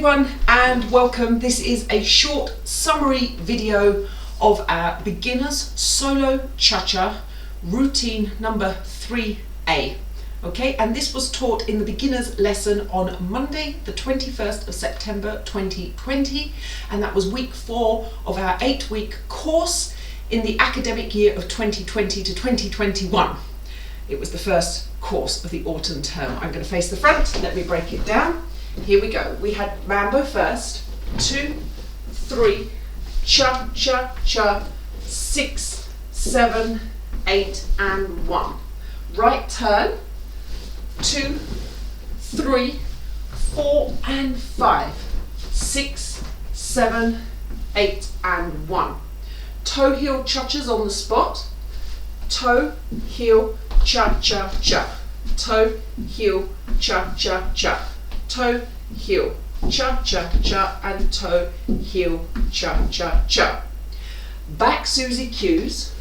everyone and welcome. This is a short summary video of our beginners solo cha-cha routine number 3A. Okay, and this was taught in the beginners lesson on Monday the 21st of September 2020, and that was week 4 of our 8-week course in the academic year of 2020 to 2021. It was the first course of the autumn term. I'm going to face the front. Let me break it down. Here we go. We had mambo first, 2, 3, cha, cha, cha, 6, 7, 8, and 1. Right turn, 2, 3, 4, and 5, 6, 7, 8, and 1. Toe heel cha-chas on the spot. Toe, heel, cha, cha, cha. Toe, heel, cha, cha, cha. Toe, heel, cha, cha, cha, and toe, heel, cha, cha, cha. Back Susie Q's,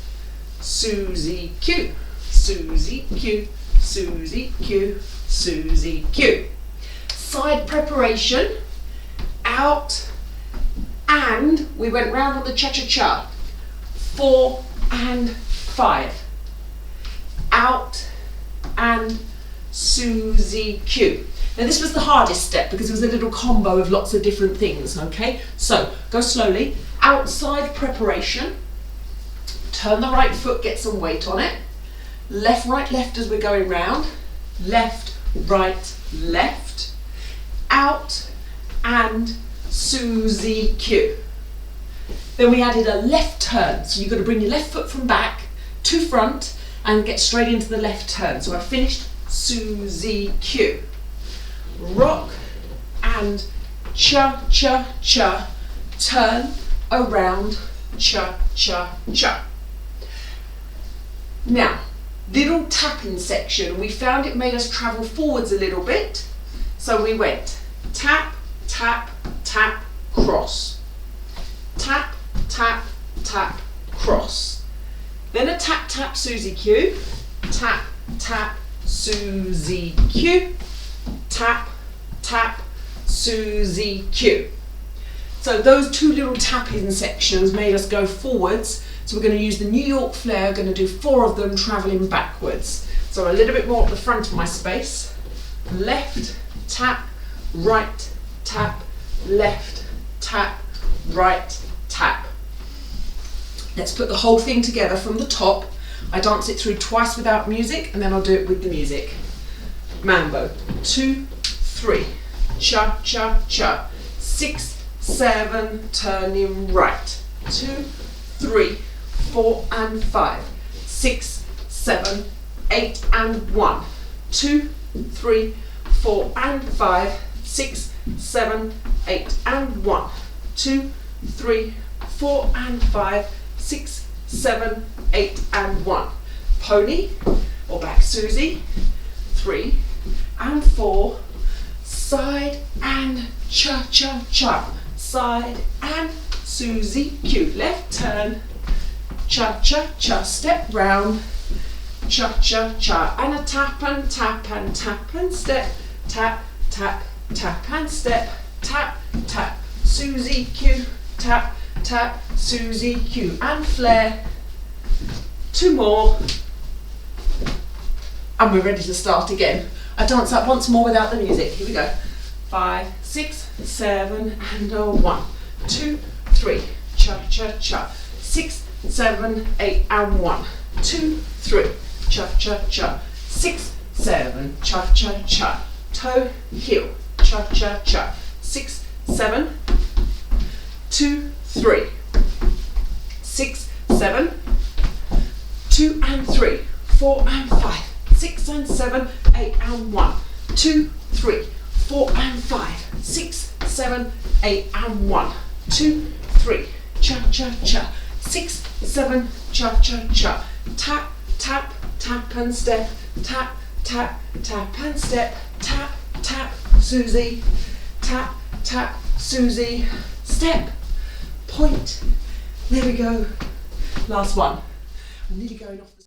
Susie Q, Susie Q, Susie Q, Susie Q. Side preparation, out, and we went round on the cha-cha-cha. 4 and 5. Out and Susie Q. Now this was the hardest step because it was a little combo of lots of different things, okay? So, go slowly. Outside preparation. Turn the right foot, get some weight on it. Left, right, left as we're going round. Left, right, left. Out and Susie Q. Then we added a left turn. So you've got to bring your left foot from back to front and get straight into the left turn. So I finished Susie Q. Rock and cha, cha, cha. Turn around, cha, cha, cha. Now, little tapping section. We found it made us travel forwards a little bit. So we went tap, tap, tap, cross. Tap, tap, tap, cross. Then a tap, tap, Susie Q. Tap, tap, Susie Q. Tap, tap, Susie Q. So those two little tapping sections made us go forwards. So we're going to use the New York flair. We're going to do 4 of them travelling backwards. So a little bit more at the front of my space. Left, tap, right, tap, left, tap, right, tap. Let's put the whole thing together from the top. I dance it through twice without music and then I'll do it with the music. Mambo, 2, 3, cha, cha, cha, 6, 7, turning right, 2, 3, 4, and 5, 6, 7, 8, and 1, 2, 3, 4, and 5, 6, 7, 8, and 1, 2, 3, 4, and 5, 6, 7, 8, and 1. Pony or back Susie, 3 and 4, side and cha cha cha, side and Susie Q. Left turn, cha cha cha, step round, cha cha cha, and a tap and tap and tap and step, tap tap tap and step, tap tap Susie Q, tap tap Susie Q, and flair. 2 more. And we're ready to start again. I dance up once more without the music. Here we go. 5, 6, 7, and a 1, 2, 3, cha cha cha. 6, 7, 8, and 1, 2, 3, cha cha cha. 6, 7, cha cha cha. Toe, heel, cha cha cha. 6, 7, 2, 3, 6, 7, 2 and 3, 4 and 5, 6 and 7, 8 and 1, 2, 3, 4 and 5, 6, 7, 8 and 1, 2, 3, cha cha cha, 6, 7, cha cha cha, tap tap tap and step, tap tap tap and step, tap tap Susie, tap tap Susie, step, point. There we go. Last one. I'm nearly going off the